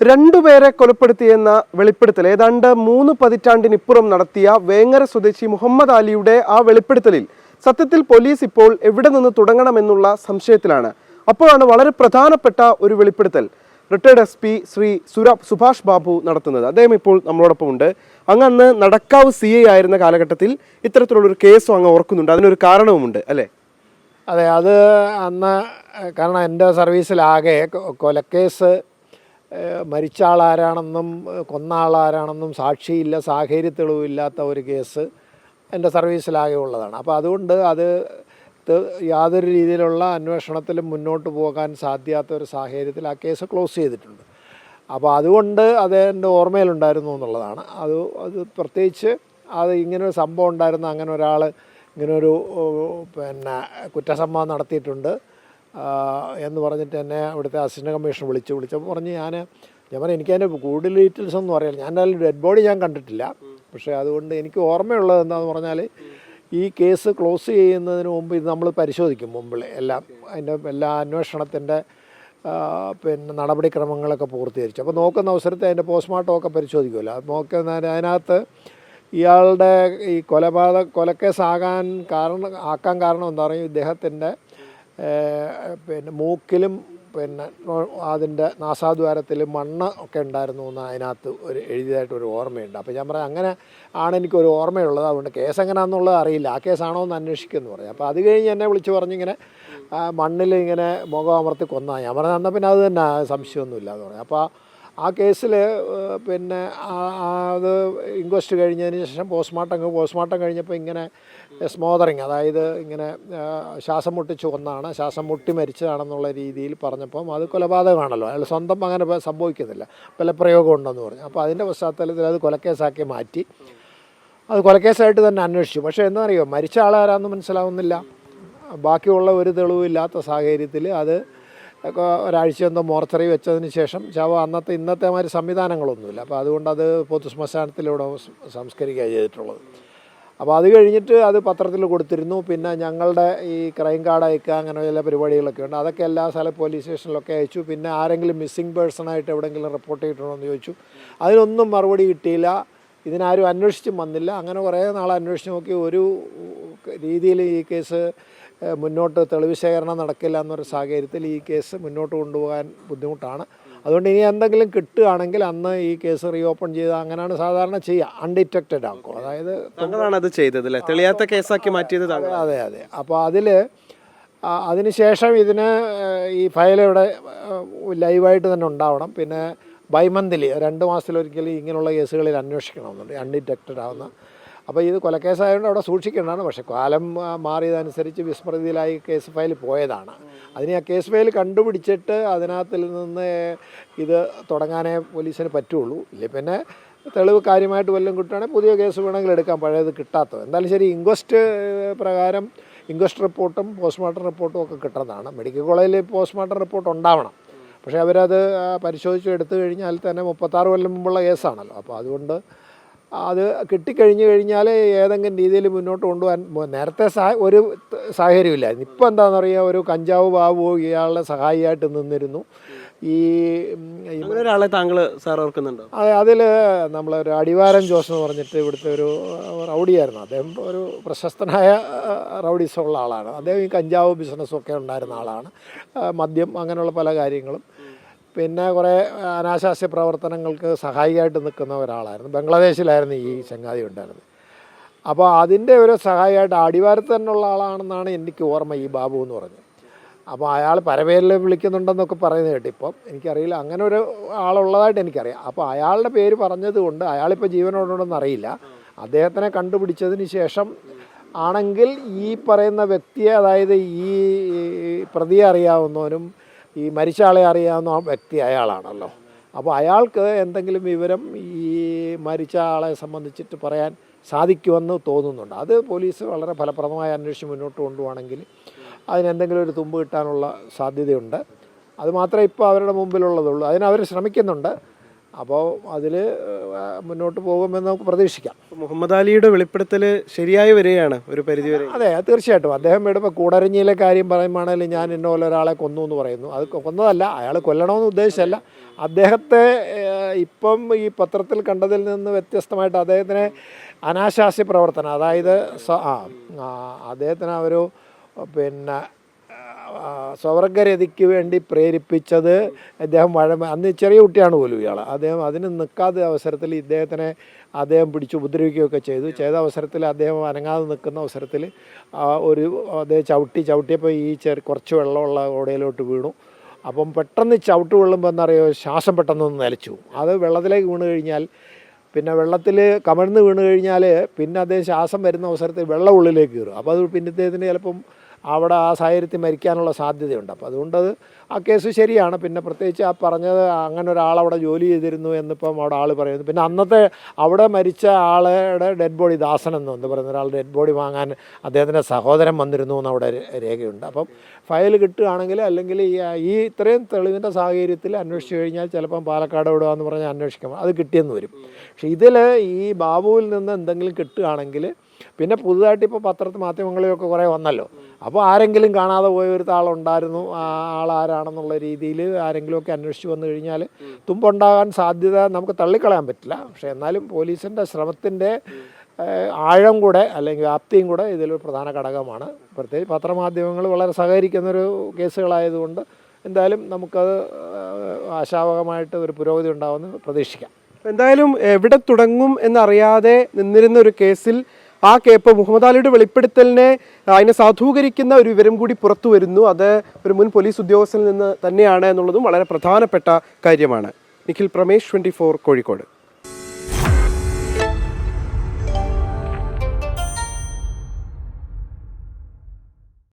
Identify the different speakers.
Speaker 1: രണ്ടുപേരെ കൊലപ്പെടുത്തിയെന്ന വെളിപ്പെടുത്തൽ ഏതാണ്ട് 3 പതിറ്റാണ്ടിനിപ്പുറം നടത്തിയ വേങ്ങര സ്വദേശി മുഹമ്മദ് അലിയുടെ ആ വെളിപ്പെടുത്തലിൽ സത്യത്തിൽ പോലീസ് ഇപ്പോൾ എവിടെ നിന്ന് തുടങ്ങണമെന്നുള്ള സംശയത്തിലാണ്. അപ്പോഴാണ് വളരെ പ്രധാനപ്പെട്ട ഒരു വെളിപ്പെടുത്തൽ റിട്ടയർഡ് SP ശ്രീ സുഭാഷ് ബാബു നടത്തുന്നത്. അദ്ദേഹം ഇപ്പോൾ നമ്മളോടൊപ്പം ഉണ്ട്. അന്ന് നടക്കാവ് CI ആയിരുന്ന കാലഘട്ടത്തിൽ ഇത്തരത്തിലുള്ളൊരു കേസും അങ്ങ് ഓർക്കുന്നുണ്ട്. അതിനൊരു കാരണവുമുണ്ട് അല്ലേ?
Speaker 2: അതെ, അത് അന്ന് കാരണം എൻ്റെ സർവീസിലാകെ കൊലക്കേസ് മരിച്ച ആളാരാണെന്നും കൊന്ന ആളാരാണെന്നും സാക്ഷിയില്ല, സാഹചര്യ തെളിവില്ലാത്ത ഒരു കേസ് എൻ്റെ സർവീസിലാകെ ഉള്ളതാണ്. അപ്പോൾ അതുകൊണ്ട് അത് യാതൊരു രീതിയിലുള്ള അന്വേഷണത്തിലും മുന്നോട്ട് പോകാൻ സാധ്യമാത്ത ഒരു സാഹചര്യത്തിൽ ആ കേസ് ക്ലോസ് ചെയ്തിട്ടുണ്ട്. അപ്പോൾ അതുകൊണ്ട് അത് എൻ്റെ ഓർമ്മയിലുണ്ടായിരുന്നു എന്നുള്ളതാണ്. അത് പ്രത്യേകിച്ച് അത് ഇങ്ങനൊരു സംഭവം ഉണ്ടായിരുന്നു, അങ്ങനെ ഒരാൾ ഇങ്ങനൊരു കുറ്റസമ്മതം നടത്തിയിട്ടുണ്ട് എന്ന് പറഞ്ഞിട്ട് എന്നെ അവിടുത്തെ അസിസ്റ്റൻ്റ് കമ്മീഷണർ വിളിച്ചപ്പോൾ പറഞ്ഞ് ഞാൻ പറഞ്ഞു എനിക്കതിൻ്റെ കൂടുതൽ ഡീറ്റെയിൽസ് ഒന്നും അറിയില്ല, ഞാൻ അതിൽ ഡെഡ് ബോഡി ഞാൻ കണ്ടിട്ടില്ല. പക്ഷേ അതുകൊണ്ട് എനിക്ക് ഓർമ്മയുള്ളത് എന്താണെന്ന് പറഞ്ഞാൽ ഈ കേസ് ക്ലോസ് ചെയ്യുന്നതിന് മുമ്പ് ഇത് നമ്മൾ പരിശോധിക്കും മുമ്പിൽ എല്ലാ അന്വേഷണത്തിൻ്റെ നടപടിക്രമങ്ങളൊക്കെ പൂർത്തീകരിച്ചു. അപ്പോൾ നോക്കുന്ന അവസരത്തിൽ അതിൻ്റെ പോസ്റ്റ്മോർട്ടമൊക്കെ പരിശോധിക്കുമല്ലോ. അത് അതിനകത്ത് ഇയാളുടെ ഈ കൊലക്കേസ് ആക്കാൻ കാരണം എന്താ പറയുക, ഇദ്ദേഹത്തിൻ്റെ മൂക്കിലും അതിൻ്റെ നാസാദ്വാരത്തിൽ മണ്ണ് ഒക്കെ ഉണ്ടായിരുന്നു എന്ന് അതിനകത്ത് എഴുതിയതായിട്ടൊരു ഓർമ്മയുണ്ട്. അപ്പോൾ ഞാൻ പറയാം അങ്ങനെ ആണ് എനിക്കൊരു ഓർമ്മയുള്ളത്. അതുകൊണ്ട് കേസ് എങ്ങനെയാണെന്നുള്ളത് അറിയില്ല, ആ കേസാണോ എന്ന് അന്വേഷിക്കുമെന്ന് പറഞ്ഞു. അപ്പോൾ അത് കഴിഞ്ഞ് എന്നെ വിളിച്ച് പറഞ്ഞിങ്ങനെ മണ്ണിൽ ഇങ്ങനെ മുഖം അമർത്തി കൊന്നാൽ ഞാൻ പറഞ്ഞു എന്നാൽ പിന്നെ അത് തന്നെ സംശയമൊന്നുമില്ല എന്ന് പറഞ്ഞു. അപ്പോൾ ആ കേസിൽ അത് ഇൻക്വസ്റ്റ് കഴിഞ്ഞതിന് ശേഷം പോസ്റ്റ്മോർട്ടം കഴിഞ്ഞപ്പോൾ ഇങ്ങനെ സ്മോദറിങ്, അതായത് ഇങ്ങനെ ശ്വാസം മുട്ടിച്ച് കൊന്നാണ്, ശ്വാസം മുട്ടി മരിച്ചതാണെന്നുള്ള രീതിയിൽ പറഞ്ഞപ്പം അത് കൊലപാതകമാണല്ലോ, അയാൾ സ്വന്തം അങ്ങനെ സംഭവിക്കുന്നില്ല, ബലപ്രയോഗം ഉണ്ടെന്ന് പറഞ്ഞു. അപ്പോൾ അതിൻ്റെ പശ്ചാത്തലത്തിൽ അത് കൊലക്കേസാക്കി മാറ്റി, അത് കൊലക്കേസായിട്ട് തന്നെ അന്വേഷിച്ചു. പക്ഷേ എന്താ അറിയുമോ, മരിച്ച ആളാരാന്ന് മനസ്സിലാവുന്നില്ല, ബാക്കിയുള്ള ഒരു തെളിവില്ലാത്ത സാഹചര്യത്തിൽ അത് ഒരാഴ്ച എന്തോ മോർച്ചറി വെച്ചതിന് ശേഷം ഇന്നത്തെ മാതിരി സംവിധാനങ്ങളൊന്നുമില്ല. അപ്പോൾ അതുകൊണ്ട് അത് പൊതുശ്മശാനത്തിലൂടെ സംസ്കരിക്കുക ചെയ്തിട്ടുള്ളത്. അപ്പോൾ അത് കഴിഞ്ഞിട്ട് അത് പത്രത്തിൽ കൊടുത്തിരുന്നു. പിന്നെ ഞങ്ങളുടെ ഈ ക്രൈം കാർഡ് അയക്കുക അങ്ങനെ ചില പരിപാടികളൊക്കെ ഉണ്ട്, അതൊക്കെ എല്ലാ സ്ഥല പോലീസ് സ്റ്റേഷനിലൊക്കെ അയച്ചു. പിന്നെ ആരെങ്കിലും മിസ്സിംഗ് പേഴ്സണായിട്ട് എവിടെയെങ്കിലും റിപ്പോർട്ട് ചെയ്തിട്ടുണ്ടോ എന്ന് ചോദിച്ചു, അതിനൊന്നും മറുപടി കിട്ടിയില്ല, ഇതിനാരും അന്വേഷിച്ചും വന്നില്ല. അങ്ങനെ കുറേ നാൾ അന്വേഷിച്ച് നോക്കി, ഒരു രീതിയിൽ ഈ കേസ് മുന്നോട്ട് തെളിവ് ശേഖരണം നടക്കില്ല എന്നൊരു സാഹചര്യത്തിൽ ഈ കേസ് മുന്നോട്ട് കൊണ്ടുപോകാൻ ബുദ്ധിമുട്ടാണ്. അതുകൊണ്ട് ഇനി എന്തെങ്കിലും കിട്ടുകയാണെങ്കിൽ അന്ന് ഈ കേസ് റീഓപ്പൺ ചെയ്ത് അങ്ങനെയാണ് സാധാരണ ചെയ്യുക, അൺഡിറ്റക്റ്റഡ് ആക്കും. അതായത്
Speaker 1: അത് ചെയ്തത് തെളിയാത്ത കേസാക്കി മാറ്റിയത്.
Speaker 2: അതെ. അപ്പോൾ അതിനുശേഷം ഇതിന് ഈ ഫയൽ ഇവിടെ ലൈവായിട്ട് തന്നെ ഉണ്ടാവണം. പിന്നെ ബൈമന്ത്ലി 2 മാസത്തിലൊരിക്കലും ഇങ്ങനെയുള്ള കേസുകളിൽ അന്വേഷിക്കണമെന്നുണ്ട്, അൺഡിറ്റക്റ്റഡ് ആവുന്ന. അപ്പോൾ ഇത് കൊലക്കേസായതുകൊണ്ട് അവിടെ സൂക്ഷിക്കേണ്ടതാണ്. പക്ഷേ കാലം മാറിയതനുസരിച്ച് വിസ്മൃതിയിലായി കേസ് ഫയൽ പോയതാണ്. അതിന് ആ കേസ് ഫയൽ കണ്ടുപിടിച്ചിട്ട് അതിനകത്തിൽ നിന്ന് ഇത് തുടങ്ങാനേ പോലീസിന് പറ്റുള്ളൂ. ഇല്ലേ പിന്നെ തെളിവ് കാര്യമായിട്ട് വല്ലതും കിട്ടുകയാണെങ്കിൽ പുതിയ കേസ് വേണമെങ്കിൽ എടുക്കാം, പഴയത് കിട്ടാത്തത്. എന്തായാലും ശരി, ഇൻക്വസ്റ്റ് റിപ്പോർട്ടും പോസ്റ്റ്മോർട്ടം റിപ്പോർട്ടും ഒക്കെ കിട്ടുന്നതാണ്. മെഡിക്കൽ കോളേജിൽ പോസ്റ്റ്മോർട്ടം റിപ്പോർട്ട് ഉണ്ടാവണം, പക്ഷേ അവരത് പരിശോധിച്ച് എടുത്തു കഴിഞ്ഞാൽ തന്നെ 36 കൊല്ലം മുമ്പുള്ള കേസാണല്ലോ. അപ്പോൾ അതുകൊണ്ട് അത് കിട്ടിക്കഴിഞ്ഞ് കഴിഞ്ഞാൽ ഏതെങ്കിലും രീതിയിൽ മുന്നോട്ട് കൊണ്ടുപോകാൻ നേരത്തെ ഒരു സാഹചര്യമില്ലായിരുന്നു. ഇപ്പോൾ എന്താണെന്ന് പറയുക, ഒരു കഞ്ചാവ് ബാബു ഇയാളുടെ സഹായിയായിട്ട് നിന്നിരുന്നു.
Speaker 1: ഒരാളെ താങ്കൾ സാർ ഓർക്കുന്നുണ്ടോ?
Speaker 2: അതെ, അതിൽ നമ്മളൊരു അടിവാരൻ ജോസ് എന്ന് പറഞ്ഞിട്ട് ഇവിടുത്തെ ഒരു റൗഡിയായിരുന്നു. അദ്ദേഹം ഒരു പ്രശസ്തനായ റൗഡീസുള്ള ആളാണ്. അദ്ദേഹം ഈ കഞ്ചാവ് ബിസിനസ്സൊക്കെ ഉണ്ടായിരുന്ന ആളാണ്, മദ്യം അങ്ങനെയുള്ള പല കാര്യങ്ങളും. പിന്നെ കുറേ അനാശാസ്യ പ്രവർത്തനങ്ങൾക്ക് സഹായിയായിട്ട് നിൽക്കുന്ന ഒരാളായിരുന്നു. ബംഗ്ലാദേശിലായിരുന്നു ഈ ചങ്ങാതി ഉണ്ടായിരുന്നത്. അപ്പോൾ അതിൻ്റെ ഒരു സഹായിയായിട്ട് അടിവാരത്ത് തന്നെയുള്ള ആളാണെന്നാണ് എനിക്ക് ഓർമ്മ, ഈ ബാബു എന്ന് പറഞ്ഞത്. അപ്പോൾ അയാൾ പരപേരിൽ വിളിക്കുന്നുണ്ടെന്നൊക്കെ പറയുന്നത് കേട്ട്. ഇപ്പം എനിക്കറിയില്ല, അങ്ങനെ ഒരു ആളുള്ളതായിട്ട് എനിക്കറിയാം. അപ്പോൾ അയാളുടെ പേര് പറഞ്ഞത് കൊണ്ട് അയാളിപ്പോൾ ജീവനോടുണ്ടെന്ന് അറിയില്ല. അദ്ദേഹത്തിനെ കണ്ടുപിടിച്ചതിന് ശേഷം ആണെങ്കിൽ ഈ പറയുന്ന വ്യക്തിയെ, അതായത് ഈ പ്രതിയെ അറിയാവുന്നവനും ഈ മരിച്ച ആളെ അറിയാവുന്ന ആ വ്യക്തി അയാളാണല്ലോ. അപ്പോൾ അയാൾക്ക് എന്തെങ്കിലും വിവരം ഈ മരിച്ച ആളെ സംബന്ധിച്ചിട്ട് പറയാൻ സാധിക്കുമെന്ന് തോന്നുന്നുണ്ട്. അത് പോലീസ് വളരെ ഫലപ്രദമായ അന്വേഷണം മുന്നോട്ട് കൊണ്ടുപോകണമെങ്കിൽ അതിനെന്തെങ്കിലും ഒരു തുമ്പ് കിട്ടാനുള്ള സാധ്യതയുണ്ട്. അതുമാത്രമേ ഇപ്പോൾ അവരുടെ മുമ്പിലുള്ളതുള്ളൂ. അതിനവർ ശ്രമിക്കുന്നുണ്ട്. അപ്പോൾ അതിൽ മുന്നോട്ട് പോകുമെന്ന് നമുക്ക് പ്രതീക്ഷിക്കാം.
Speaker 1: മുഹമ്മദ് അലിയുടെ വെളിപ്പെടുത്തൽ ശരിയായി വരികയാണ് ഒരു പരിധിവരെ.
Speaker 2: അതെ, തീർച്ചയായിട്ടും. അദ്ദേഹം ഇപ്പോൾ കൂടരഞ്ഞിയിലെ കാര്യം പറയുമ്പോഴാണെങ്കിൽ ഞാൻ ഇന്ന പോലെ ഒരാളെ കൊന്നു എന്ന് പറയുന്നു. അത് കൊന്നതല്ല, അയാൾ കൊല്ലണമെന്ന് ഉദ്ദേശിച്ചല്ല. അദ്ദേഹത്തെ ഇപ്പം ഈ പത്രത്തിൽ കണ്ടതിൽ നിന്ന് വ്യത്യസ്തമായിട്ട് അദ്ദേഹത്തിന് അനാശാസ്യ പ്രവർത്തനം, അതായത് അദ്ദേഹത്തിന് ഒരു പിന്നെ സ്വവർഗരതിക്ക് വേണ്ടി പ്രേരിപ്പിച്ചത് അദ്ദേഹം അന്ന് ചെറിയ കുട്ടിയാണ് പോലും ഇയാൾ. അദ്ദേഹം അതിന് നിൽക്കാത്ത അവസരത്തിൽ അദ്ദേഹം പിടിച്ച് ഉപദ്രവിക്കുകയൊക്കെ ചെയ്ത അവസരത്തിൽ അദ്ദേഹം അനങ്ങാതെ നിൽക്കുന്ന അവസരത്തിൽ അദ്ദേഹം ചവിട്ടിയപ്പോൾ ഈ കുറച്ച് വെള്ളമുള്ള ഓടയിലോട്ട് വീണു. അപ്പം പെട്ടെന്ന് ചവിട്ട് വീഴുമ്പോൾ എന്നറിയോ, ശ്വാസം പെട്ടെന്നൊന്ന് നിലച്ചു. അത് വെള്ളത്തിലേക്ക് വീണ് കഴിഞ്ഞാൽ, പിന്നെ വെള്ളത്തിൽ കമഴ്ന്ന് വീണ് കഴിഞ്ഞാൽ പിന്നെ അദ്ദേഹം ശ്വാസം വരുന്ന അവസരത്തിൽ വെള്ളം ഉള്ളിലേക്ക് കയറും. അപ്പോൾ അത് പിന്നെ ഇദ്ദേഹത്തിന് ചിലപ്പം അവിടെ ആ സാഹചര്യത്തിൽ മരിക്കാനുള്ള സാധ്യതയുണ്ട്. അപ്പോൾ അതുകൊണ്ടത് ആ കേസ് ശരിയാണ്. പിന്നെ പ്രത്യേകിച്ച് ആ പറഞ്ഞത് അങ്ങനെ ഒരാളവിടെ ജോലി ചെയ്തിരുന്നു എന്നിപ്പം അവിടെ ആൾ പറയുന്നു. പിന്നെ അന്നത്തെ അവിടെ മരിച്ച ആളുടെ ഡെഡ് ബോഡി ദാസൻ എന്ന് പറയുന്ന ഒരാൾ ഡെഡ് ബോഡി വാങ്ങാൻ അദ്ദേഹത്തിൻ്റെ സഹോദരൻ വന്നിരുന്നു എന്ന് അവിടെ രേഖയുണ്ട്. അപ്പം ഫയൽ കിട്ടുകയാണെങ്കിൽ, അല്ലെങ്കിൽ ഈ ഇത്രയും തെളിവിൻ്റെ സാഹചര്യത്തിൽ അന്വേഷിച്ച് കഴിഞ്ഞാൽ ചിലപ്പം പാലക്കാട് വിടുക എന്ന് പറഞ്ഞാൽ അന്വേഷിക്കാം, അത് കിട്ടിയെന്ന് വരും. പക്ഷേ ഇതിൽ ഈ ബാബുവിൽ നിന്ന് എന്തെങ്കിലും കിട്ടുകയാണെങ്കിൽ, പിന്നെ പുതുതായിട്ട് ഇപ്പോൾ മാധ്യമങ്ങളിലൊക്കെ കുറേ വന്നല്ലോ, അപ്പോൾ ആരെങ്കിലും കാണാതെ പോയ ഒരു ആളുണ്ടായിരുന്നു, ആ ആളാരാണെന്നുള്ള രീതിയിൽ ആരെങ്കിലുമൊക്കെ അന്വേഷിച്ച് വന്നു കഴിഞ്ഞാൽ തുമ്പുണ്ടാകാൻ സാധ്യത നമുക്ക് തള്ളിക്കളയാൻ പറ്റില്ല. പക്ഷേ എന്നാലും പോലീസിൻ്റെ ശ്രമത്തിൻ്റെ ആഴം കൂടെ അല്ലെങ്കിൽ വ്യാപ്തിയും കൂടെ ഇതിലൊരു പ്രധാന ഘടകമാണ്. പ്രത്യേകിച്ച് പത്രമാധ്യമങ്ങൾ വളരെ സഹകരിക്കുന്നൊരു കേസുകളായതുകൊണ്ട് എന്തായാലും നമുക്കത് ആശാവഹമായിട്ട് ഒരു പുരോഗതി ഉണ്ടാകുമെന്ന് പ്രതീക്ഷിക്കാം.
Speaker 1: എന്തായാലും എവിടെ തുടങ്ങും എന്നറിയാതെ നിന്നിരുന്ന ഒരു കേസിൽ ഇപ്പോൾ മുഹമ്മദ് അലിയുടെ വെളിപ്പെടുത്തലിനെ അതിനെ സാധൂകരിക്കുന്ന ഒരു വിവരം കൂടി പുറത്തു വരുന്നു. അത് ഒരു മുൻ പോലീസ് ഉദ്യോഗസ്ഥനിൽ നിന്ന് തന്നെയാണ് എന്നുള്ളതും വളരെ പ്രധാനപ്പെട്ട കാര്യമാണ്. നിഖിൽ പ്രമേഷ്, 24 കോഴിക്കോട്.